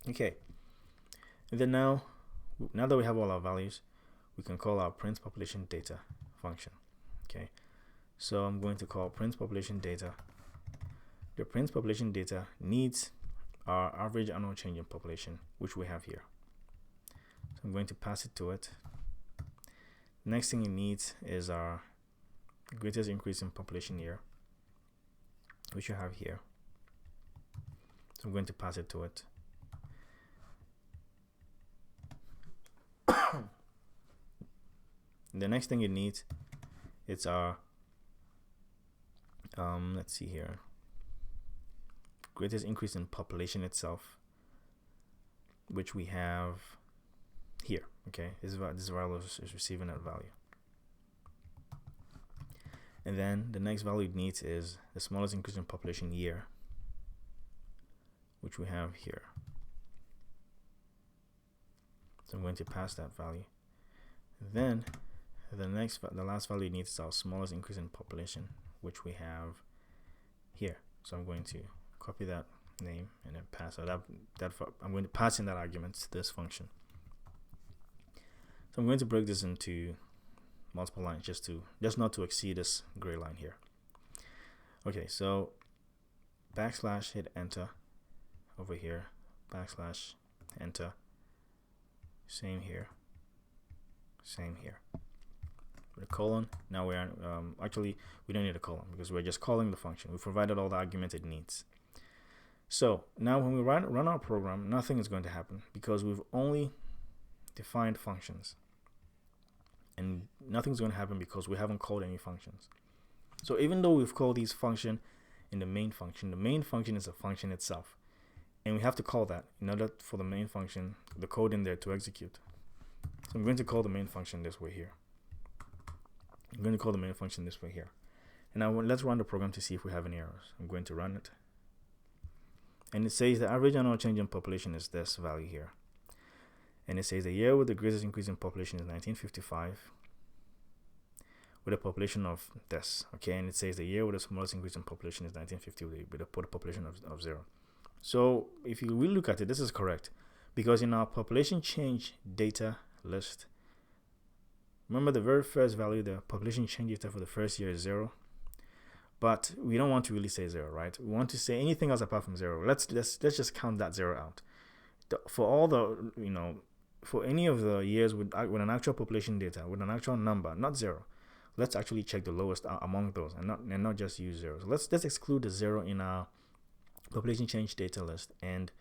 Okay, and then now that we have all our values, we can call our print population data function. Okay, so I'm going to call print population data. The print population data needs our average annual change in population, which we have here. So I'm going to pass it to it. Next thing it needs is our greatest increase in population year, which you have here. So I'm going to pass it to it. The next thing it needs, it's our let's see here, greatest increase in population itself, which we have here. Okay, this value is receiving that value. And then the next value it needs is the smallest increase in population year, which we have here. So I'm going to pass that value. Then the last value it needs is our smallest increase in population, which we have here. So I'm going to copy that name and then pass it up. I'm going to pass in that argument to this function. So I'm going to break this into multiple lines just not to exceed this gray line here. Okay, so backslash, hit enter over here, backslash, enter, same here, same here. With a colon, now we're actually we don't need a colon because we're just calling the function. We provided all the arguments it needs. So now when we run our program, nothing is going to happen because we've only defined functions, and nothing's going to happen because we haven't called any functions. So even though we've called these function in the main function is a function itself, and we have to call that in order for the main function, the code in there, to execute. So I'm going to call the main function this way here. I'm going to call the main function this way here. And now let's run the program to see if we have any errors. I'm going to run it. And it says the average annual change in population is this value here. And it says the year with the greatest increase in population is 1955 with a population of this. Okay, and it says the year with the smallest increase in population is 1950 with a population of 0. So if you really look at it, this is correct, because in our population change data list, remember the very first value, the population change data for the first year is 0, but we don't want to really say 0, right? We want to say anything else apart from 0. Let's just count that 0 out. For all the, for any of the years with an actual population data, with an actual number, not 0, let's actually check the lowest among those and not just use 0. So let's exclude the 0 in our population change data list, and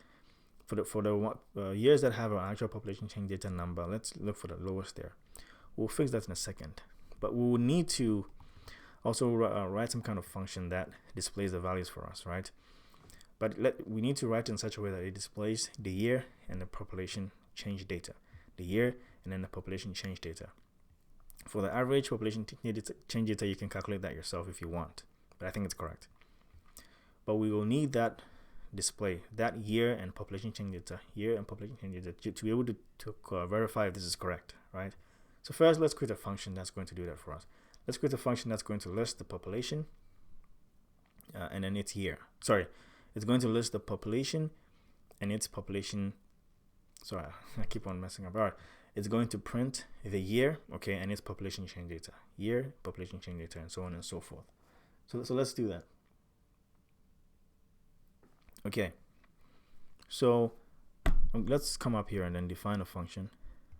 for the years that have an actual population change data number, let's look for the lowest there. We'll fix that in a second, but we will need to also write some kind of function that displays the values for us, right? But we need to write in such a way that it displays the year and the population change data, the year and then the population change data. For the average population change data, you can calculate that yourself if you want, but I think it's correct. But we will need that display, that year and population change data, to be able to verify if this is correct, right? So first, let's create a function that's going to do that for us. Let's create a function that's going to list the population and then its year. Sorry, it's going to list the population and its population. Sorry, I keep on messing up. All right, it's going to print the year, okay, and its population change data, year, population change data, and so on and so forth. So let's do that. Okay, so let's come up here and then define a function,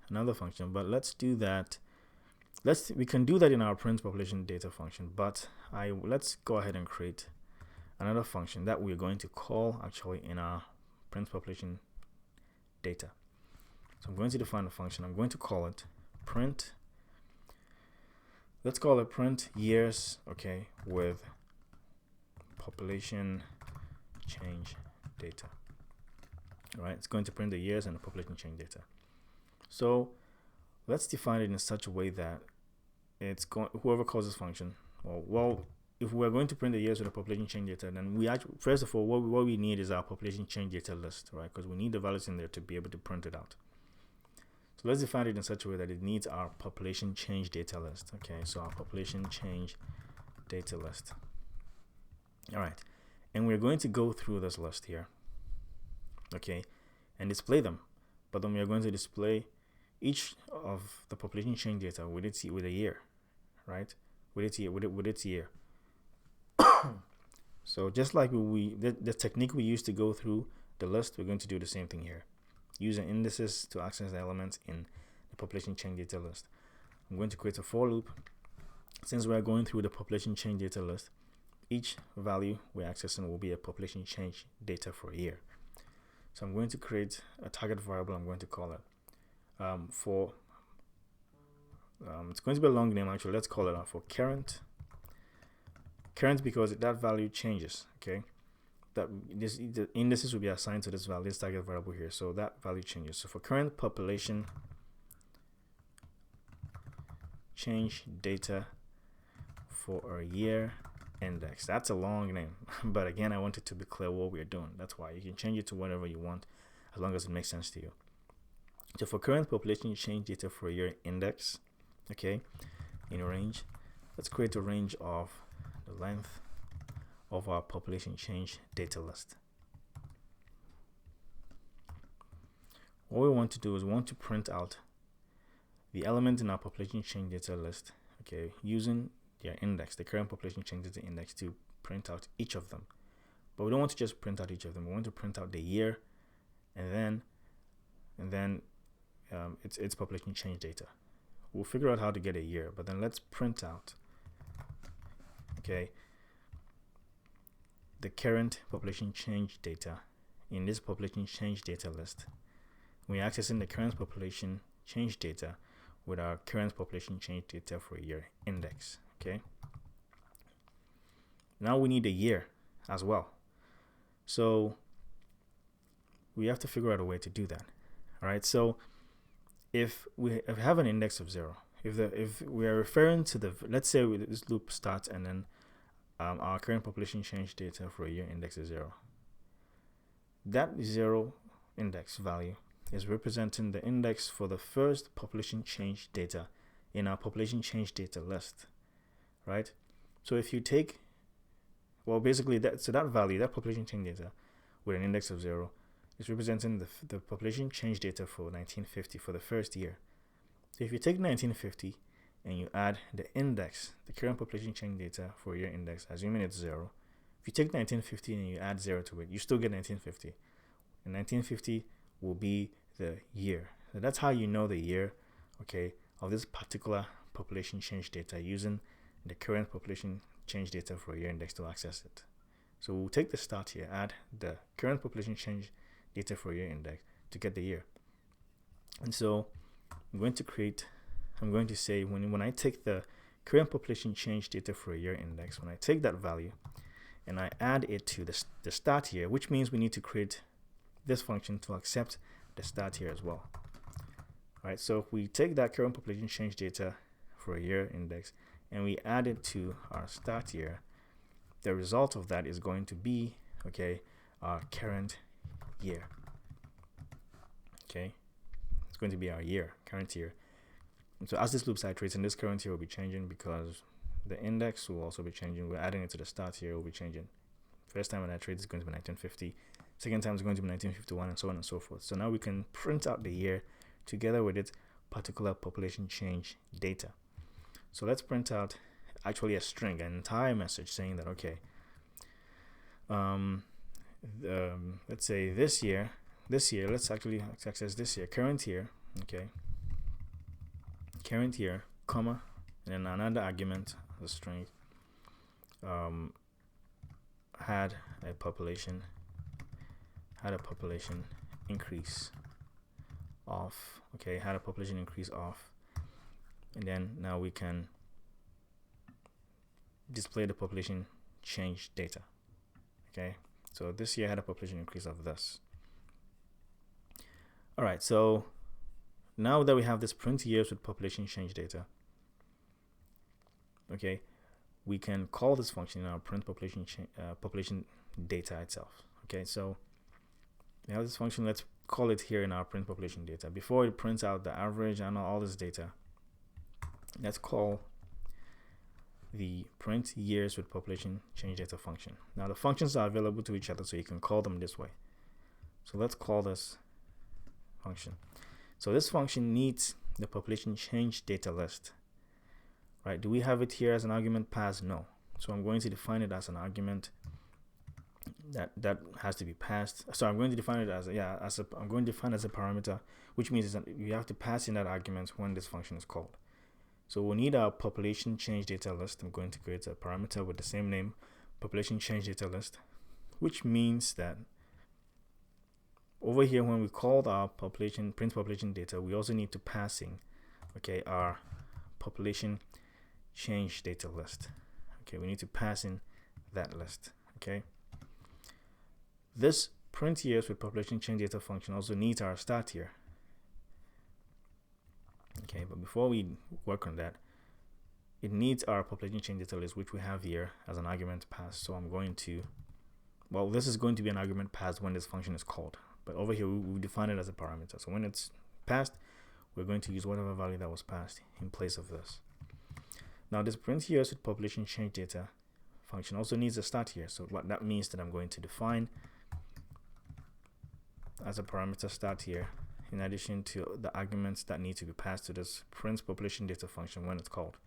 another function, but let's do that. We can do that in our print population data function, but let's go ahead and create another function that we're going to call actually in our print population data. So I'm going to define a function. I'm going to call it print. Let's call it print years, okay, with population change data. All right, it's going to print the years and the population change data. So let's define it in such a way that it's going, whoever calls this function, well, if we're going to print the years with the population change data, then we actually, first of all, what we need is our population change data list, right? Because we need the values in there to be able to print it out. So let's define it in such a way that it needs our population change data list. Okay, so our population change data list. All right, and we're going to go through this list here. Okay, and display them. But then we are going to display each of the population change data with a year, right? With its year. So just like the technique we used to go through the list, we're going to do the same thing here. Using indices to access the elements in the population change data list. I'm going to create a for loop. Since we're going through the population change data list, each value we're accessing will be a population change data for a year. So I'm going to create a target variable. I'm going to call it it's going to be a long name actually. Let's call it for current because that value changes. Okay, the indices will be assigned to this value, this target variable here, so that value changes. So for current population change data for a year index. That's a long name, but again, I want it to be clear what we're doing. That's why you can change it to whatever you want as long as it makes sense to you. So for current population change data for a year index, okay, in a range, let's create a range of the length of our population change data list. What we want to do is we want to print out the element in our population change data list, okay, using their index, the current population change data index, to print out each of them. But we don't want to just print out each of them. We want to print out the year and then its population change data. We'll figure out how to get a year, but then let's print out, okay, the current population change data in this population change data list. We're accessing the current population change data with our current population change data for a year index. Okay, now we need a year as well, so we have to figure out a way to do that. All right, so if we have an index of 0, if we are referring to the, let's say this loop starts and then our current population change data for a year index is 0, that 0 index value is representing the index for the first population change data in our population change data list, right? So if you take, well, basically that value, that population change data with an index of 0 is representing the population change data for 1950 for the first year. So if you take 1950 and you add the index, the current population change data for a year index, assuming it's 0, if you take 1950 and you add 0 to it, you still get 1950. And 1950 will be the year. So that's how you know the year, okay, of this particular population change data using the current population change data for a year index to access it. So we'll take the start here, add the current population change data for a year index to get the year. And so I'm going to say when I take the current population change data for a year index, when I take that value and I add it to the start year, which means we need to create this function to accept the start here as well. All right, so if we take that current population change data for a year index and we add it to our start year, the result of that is going to be, okay, our current year. Okay, it's going to be our year, current year. And so as this loop iterates, and this current year will be changing because the index will also be changing. We're adding it to the start year, will be changing. First time when I trade is going to be 1950. Second time is going to be 1951, and so on and so forth. So now we can print out the year together with its particular population change data. So let's print out actually a string, an entire message saying that, okay, let's say this year, let's actually access this year, current year, okay, current year, comma, and then another argument, the string, had a population increase of, okay, had a population increase of, and then now we can display the population change data. Okay, so this year had a population increase of this. All right, so now that we have this print years with population change data, okay, we can call this function in our print population data itself. Okay, so we have this function. Let's call it here in our print population data. Before it prints out the average and all this data, let's call the print years with population change data function. Now the functions are available to each other, so you can call them this way. So let's call this function. So this function needs the population change data list, right? Do we have it here as an argument passed? No. So I'm going to define it as an argument that has to be passed. So I'm going to define it as I'm going to define it as a parameter, which means that you have to pass in that argument when this function is called. So we'll need our population change data list. I'm going to create a parameter with the same name, population change data list, which means that over here when we called our population print population data, we also need to pass in our population change data list. We need to pass in that list. This print years with population change data function also needs our start year. But before we work on that, it needs our population change data list, which we have here as an argument passed. So I'm going to, this is going to be an argument passed when this function is called, but over here we define it as a parameter. So when it's passed, we're going to use whatever value that was passed in place of this. Now this print years with population change data function also needs a start here. So what that means that I'm going to define as a parameter start here, in addition to the arguments that need to be passed to this print population data function when it's called.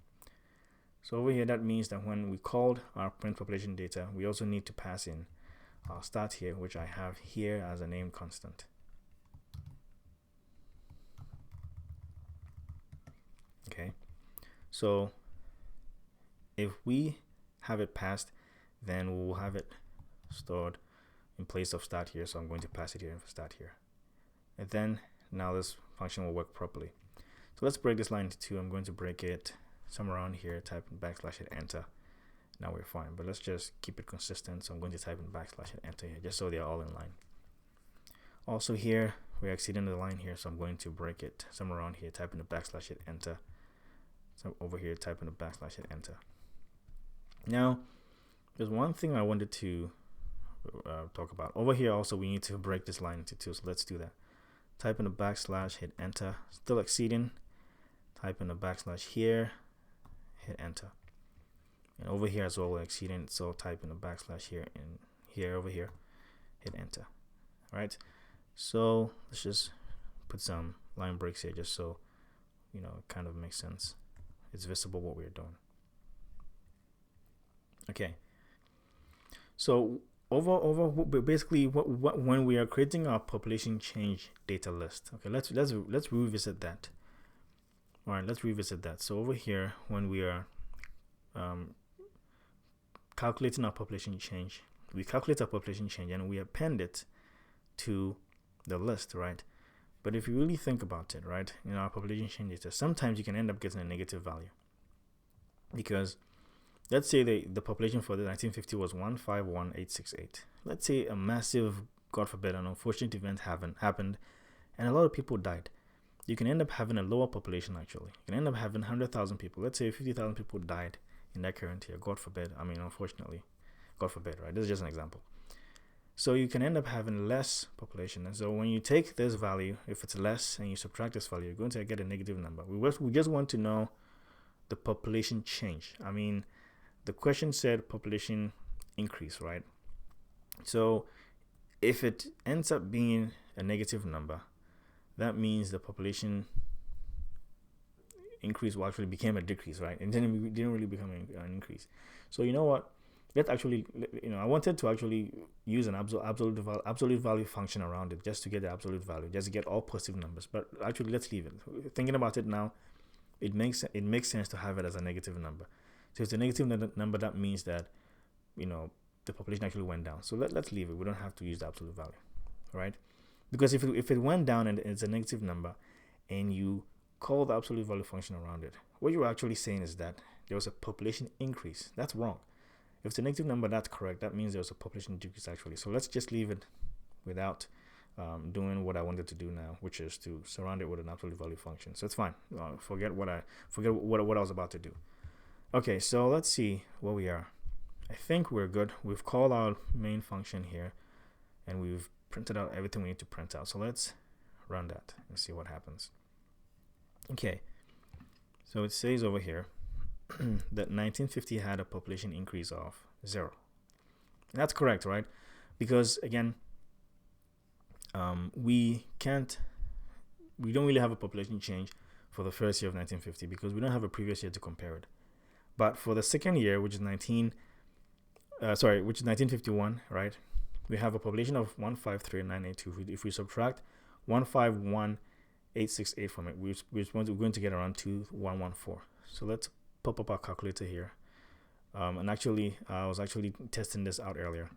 So over here, that means that when we called our print population data, we also need to pass in our start here, which I have here as a named constant. So if we have it passed, then we'll have it stored in place of start here. So I'm going to pass it here and start here. And then now this function will work properly. So let's break this line into two. I'm going to break it somewhere around here, type in / hit enter. Now we're fine, but let's just keep it consistent. So I'm going to type in / hit enter here, just so they're all in line. Also here, we're exceeding the line here, so I'm going to break it somewhere around here, type in the / hit enter. So over here, type in the / hit enter. Now, there's one thing I wanted to talk about. Over here also, we need to break this line into two, so let's do that. Type in the / hit enter, still exceeding. Type in the / here, hit enter. And over here as well, we're exceeding, so type in the / here and here over here, hit enter. All right, so let's just put some line breaks here just so it kind of makes sense. It's visible what we're doing. So basically when we are creating our population change data list, let's revisit that. All right, let's revisit that. So over here, when we are calculating our population change, we calculate our population change and we append it to the list, right? But if you really think about it, right, in our population change data, sometimes you can end up getting a negative value, because let's say the population for the 1950 was 151,868. Let's say a massive, God forbid, an unfortunate event happened and a lot of people died. You can end up having a lower population actually. You can end up having 100,000 people. Let's say 50,000 people died in that current year. God forbid. I mean, unfortunately, God forbid, right? This is just an example. So you can end up having less population. And so when you take this value, if it's less and you subtract this value, you're going to get a negative number. We just want to know the population change. I mean, the question said population increase, right? So if it ends up being a negative number, that means the population increase will actually became a decrease, right? And then it didn't really become an increase. So you know what? Let's actually, I wanted to actually use an absolute value function around it just to get the absolute value, just to get all positive numbers. But actually, let's leave it. Thinking about it now, it makes sense to have it as a negative number. So if it's a negative number, that means that the population actually went down. So let's leave it. We don't have to use the absolute value, right? Because if it went down and it's a negative number, and you call the absolute value function around it, what you're actually saying is that there was a population increase. That's wrong. If it's a negative number, that's correct. That means there was a population decrease actually. So let's just leave it without doing what I wanted to do now, which is to surround it with an absolute value function. So it's fine. Forget what I was about to do. Okay, so let's see where we are. I think we're good. We've called our main function here, and we've printed out everything we need to print out. So let's run that and see what happens. Okay, so it says over here that 1950 had a population increase of 0. That's correct, right? Because again, we can't we don't really have a population change for the first year of 1950 because we don't have a previous year to compare it. But for the second year, which is 1951, right? We have a population of 153,982. If we subtract 151,868 from it, we're going to get around 2114. So let's pop up our calculator here. And actually, I was actually testing this out earlier.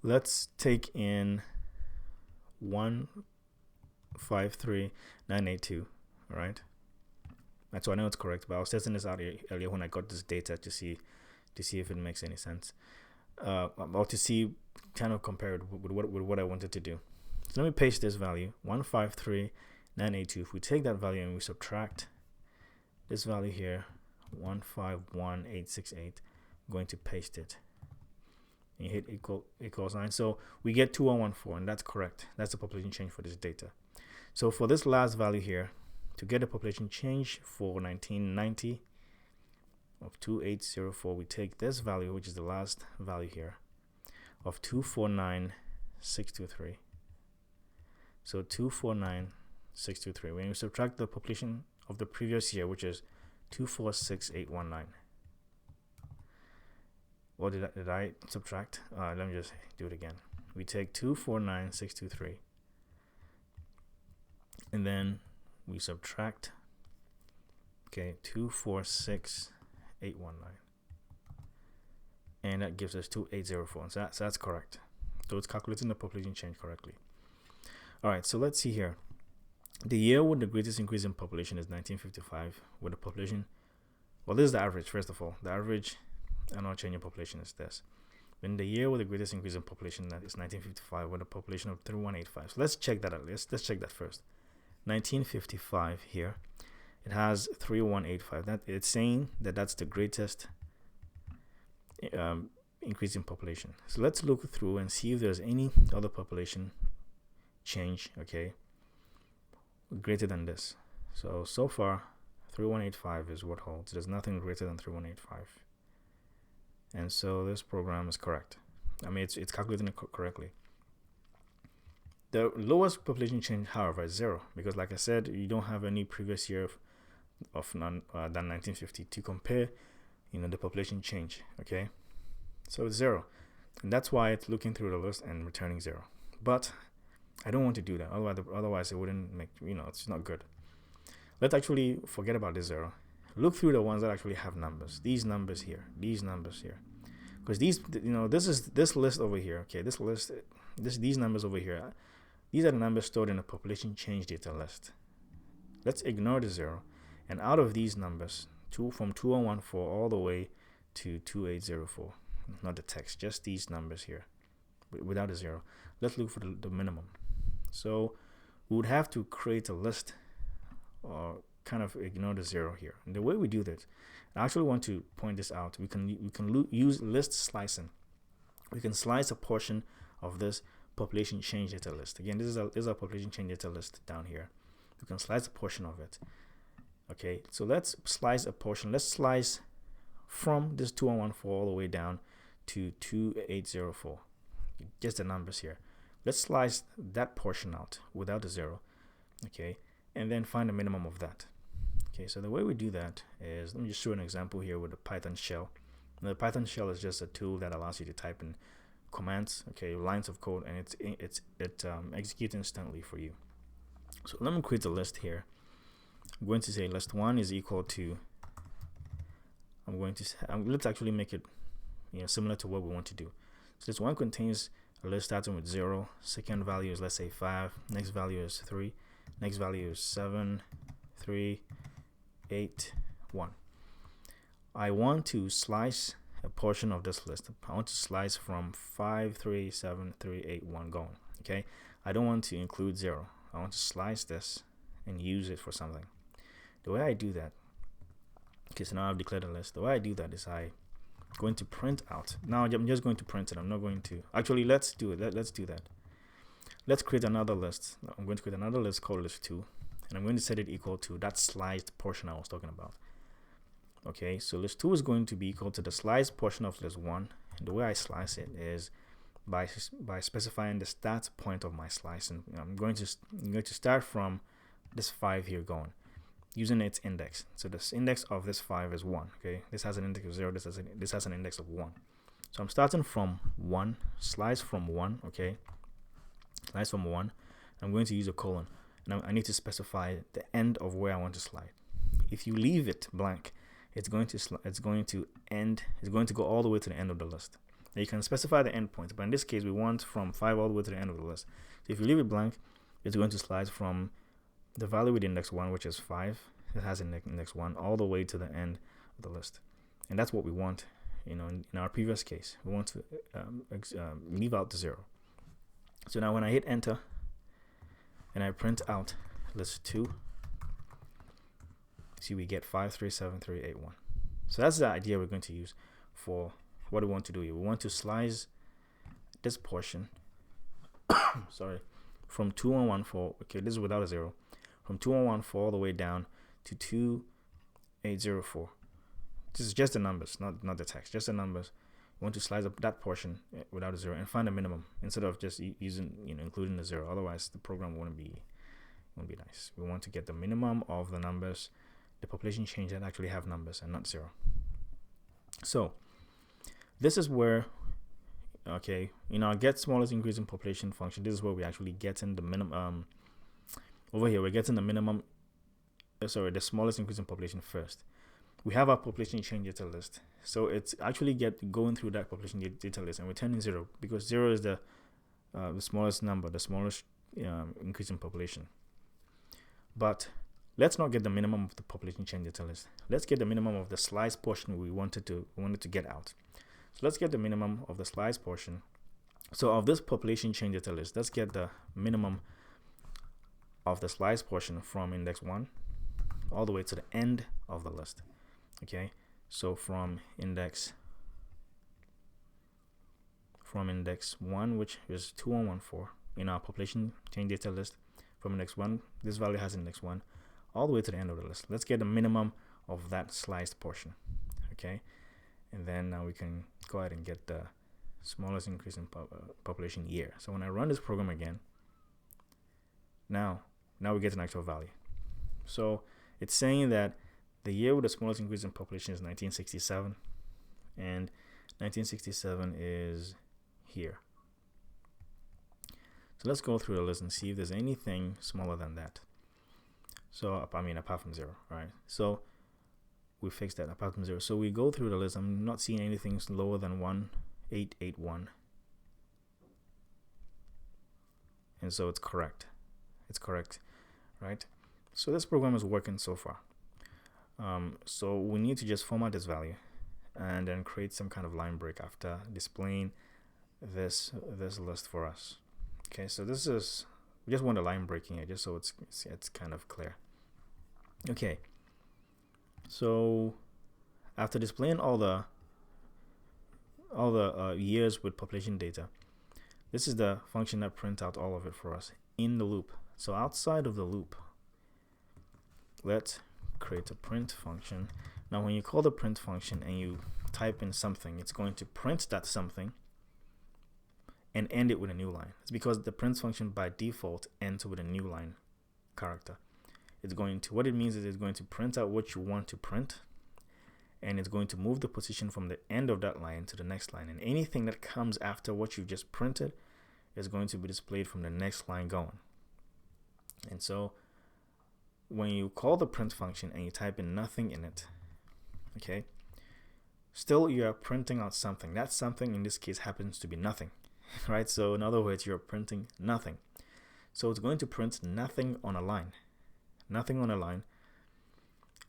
Let's take in 153,982. All right. And so I know it's correct, but I was testing this out earlier when I got this data to see if it makes any sense, or to see, kind of compare it with what I wanted to do. So let me paste this value, 153,982. If we take that value and we subtract this value here, 151,868, I'm going to paste it. And you hit equal sign. So we get 2114, and that's correct. That's the population change for this data. So for this last value here, to get a population change for 1990 of 2804, we take this value, which is the last value here, of 249,623. So 249,623. When you subtract the population of the previous year, which is 246,819. What did I subtract? Let me just do it again. We take 249,623, and then we subtract, 246,819, and that gives us 2804. And so that's correct. So it's calculating the population change correctly. All right, so let's see here. The year with the greatest increase in population is 1955, with the population, well, this is the average. First of all, the average annual change in population is this. Then the year with the greatest increase in population, that is 1955, with a population of 3185. So let's check that out. Let's check that first. 1955 here, it has 3185. That it's saying that that's the greatest increase in population. So let's look through and see if there's any other population change, greater than this. So far 3185 is what holds. There's nothing greater than 3185, and so this program is correct. I mean, it's calculating it correctly. The lowest population change, however, is 0, because like I said, you don't have any previous year of than 1950 to compare, the population change. So it's 0, and that's why it's looking through the list and returning 0. But I don't want to do that. Otherwise, it wouldn't make, it's not good. Let's actually forget about this 0. Look through the ones that actually have numbers. These numbers here, because this list over here. These numbers over here. These are the numbers stored in the population change data list. Let's ignore the 0, and out of these numbers, from 2114 all the way to 2804, not the text, just these numbers here, without a 0. Let's look for the minimum. So we would have to create a list, or kind of ignore the 0 here. And the way we do that, I actually want to point this out. We can use list slicing. We can slice a portion of this population change data list. Again, this is our population change data list down here. We can slice a portion of it. So let's slice a portion. Let's slice from this 2114 all the way down to 2804. Just the numbers here. Let's slice that portion out without the 0. And then find the minimum of that. So the way we do that is, let me just show an example here with the Python shell. Now, the Python shell is just a tool that allows you to type in commands, lines of code, and it executes instantly for you. So let me create a list here. I'm going to say list 1 is equal to, let's actually make it similar to what we want to do. So this 1 contains a list starting with 0, second value is, let's say, 5, next value is 3, next value is 7, 3, 8, 1. I want to slice a portion of this list. I want to slice from 5, 3, 7, 3, 8, 1 going. I don't want to include 0. I want to slice this and use it for something. The way I do that, so now I've declared a list. The way I do that is I'm going to print out. Now I'm just going to print it. I'm not going to. Actually, let's do it. Let's do that. Let's create another list. I'm going to create another list called list 2, and I'm going to set it equal to that sliced portion I was talking about. So list 2 is going to be equal to the sliced portion of list 1, and the way I slice it is by specifying the start point of my slice, and I'm going to start from this 5 here going, using its index. So this index of this 5 is 1. Okay, this has an index of 0. This has an index of 1. So I'm starting from 1, slice from 1. Okay, slice from 1. I'm going to use a colon, and I need to specify the end of where I want to slide. If you leave it blank, it's going to go all the way to the end of the list. Now you can specify the endpoint, but in this case we want from 5 all the way to the end of the list. So if you leave it blank, it's going to slide from the value with index 1, which is 5, it has index 1, all the way to the end of the list. And that's what we want. In our previous case, we want to leave out the 0. So now when I hit enter and I print out list 2, see we get 537381. So that's the idea we're going to use for what we want to do here. We want to slice this portion sorry, from 2114, okay, this is without a 0, from 2114 all the way down to 2804. This is just the numbers, not the text, just the numbers. We want to slice up that portion without a 0 and find a minimum instead of just using, including the 0. Otherwise the program won't be nice. We want to get the minimum of the numbers, the population change that actually have numbers and not 0. So this is where, okay, in our get smallest increase in population function, this is where we actually get in the minimum. Over here we're getting the minimum, the smallest increase in population first. We have our population change data list, so it's actually going through that population data list and returning 0, because 0 is the smallest number, the smallest increase in population. But let's not get the minimum of the population change data list. Let's get the minimum of the slice portion we wanted to get out. So let's get the minimum of the slice portion. So of this population change data list, let's get the minimum of the slice portion from index 1 all the way to the end of the list. Okay, so from index 1, which is 2114 in our population change data list, from index 1, this value has index 1, all the way to the end of the list. Let's get the minimum of that sliced portion. Okay, and then now we can go ahead and get the smallest increase in population year. So when I run this program again, now we get an actual value. So it's saying that the year with the smallest increase in population is 1967, and 1967 is here. So let's go through the list and see if there's anything smaller than that. So apart from 0, right? So we fixed that, apart from 0. So we go through the list. I'm not seeing anything lower than 1881, and so it's correct. It's correct, right? So this program is working so far. So we need to just format this value and then create some kind of line break after displaying this list for us. Okay, so this is, we just want a line breaking here just so it's kind of clear. Okay, so after displaying all the years with population data, this is the function that prints out all of it for us in the loop. So outside of the loop, let's create a print function. Now when you call the print function and you type in something, it's going to print that something and end it with a new line. It's because the print function by default ends with a new line character. It's going to, what it means is it's going to print out what you want to print, and it's going to move the position from the end of that line to the next line, and anything that comes after what you've just printed is going to be displayed from the next line going. And so when you call the print function and you type in nothing in it, okay, still you are printing out something. That something in this case happens to be nothing, right? So in other words, you're printing nothing. So it's going to print nothing on a line,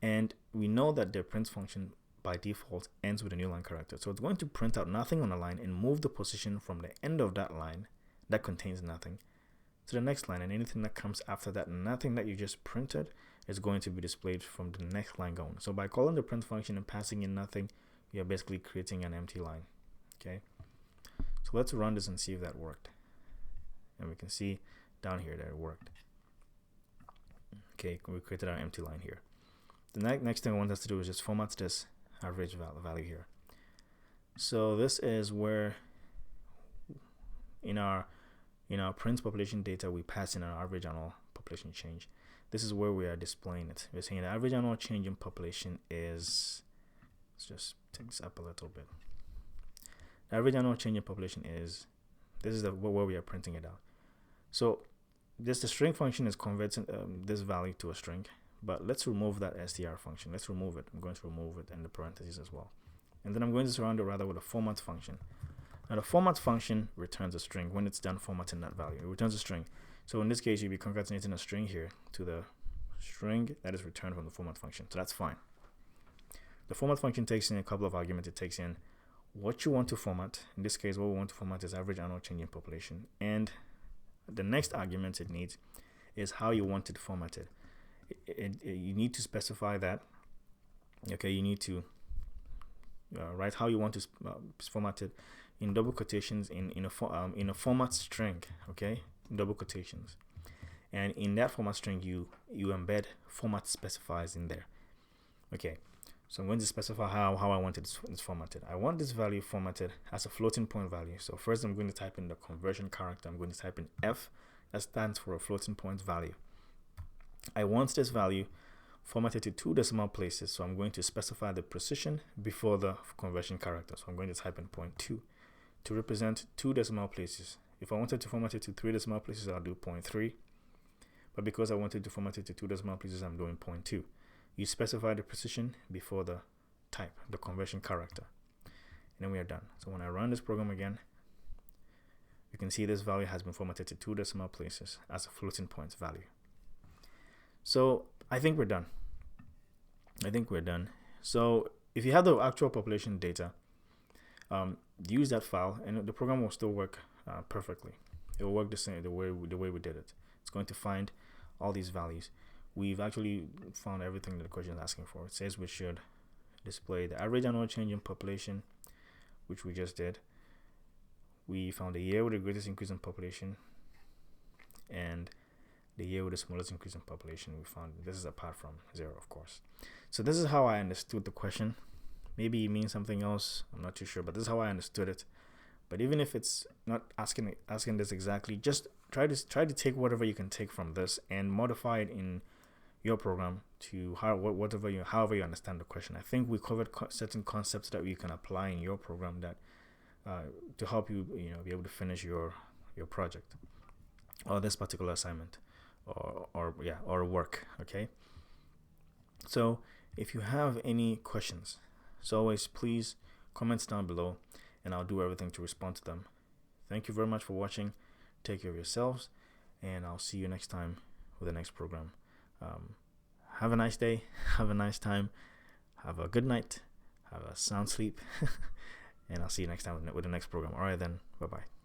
and we know that the print function by default ends with a new line character. So it's going to print out nothing on a line and move the position from the end of that line that contains nothing to the next line, and anything that comes after that nothing that you just printed is going to be displayed from the next line going. So by calling the print function and passing in nothing, you're basically creating an empty line. Okay, so let's run this and see if that worked, and we can see down here that it worked. Okay, we created our empty line here. The next thing I want us to do is just format this average value here. So this is where in our print population data, we pass in our average annual population change. This is where we are displaying it. We're saying the average annual change in population is, let's just take this up a little bit. The average annual change in population is, this is where we are printing it out. So the string function is converting this value to a string, but let's remove that str function. Let's remove it. I'm going to remove it in the parentheses as well. And then I'm going to surround it rather with a format function. Now the format function returns a string. When it's done formatting that value, it returns a string. So in this case, you'll be concatenating a string here to the string that is returned from the format function. So that's fine. The format function takes in a couple of arguments. It takes in what you want to format. In this case, what we want to format is average annual change in population. And the next argument it needs is how you want it formatted. You need to specify that. Okay, you need to write how you want to format it in double quotations in a format string. Okay, in double quotations, and in that format string you embed format specifiers in there. Okay, so I'm going to specify how I want it formatted. I want this value formatted as a floating point value. So first I'm going to type in the conversion character. I'm going to type in F, that stands for a floating point value. I want this value formatted to 2 decimal places, so I'm going to specify the precision before the conversion character. So I'm going to type in 0.2 to represent 2 decimal places. If I wanted to format it to 3 decimal places, I'll do 0.3, but because I wanted to format it to 2 decimal places, I'm doing 0.2. You specify the precision before the type, the conversion character, and then we are done. So when I run this program again, you can see this value has been formatted to 2 decimal places as a floating point value. So I think we're done. So if you have the actual population data, use that file, and the program will still work perfectly. It will work the same the way we did it. It's going to find all these values. We've actually found everything that the question is asking for. It says we should display the average annual change in population, which we just did. We found the year with the greatest increase in population and the year with the smallest increase in population. We found this is apart from 0, of course. So this is how I understood the question. Maybe it means something else, I'm not too sure, but this is how I understood it. But even if it's not asking this exactly, just try to take whatever you can take from this and modify it in your program to however you understand the question. I think we covered certain concepts that you can apply in your program that to help you be able to finish your project or this particular assignment or work. Okay, so if you have any questions, as always, please comment down below and I'll do everything to respond to them. Thank you very much for watching. Take care of yourselves, and I'll see you next time with the next program. Have a nice day, have a nice time, have a good night, have a sound sleep, and I'll see you next time with the next program. All right then, bye bye.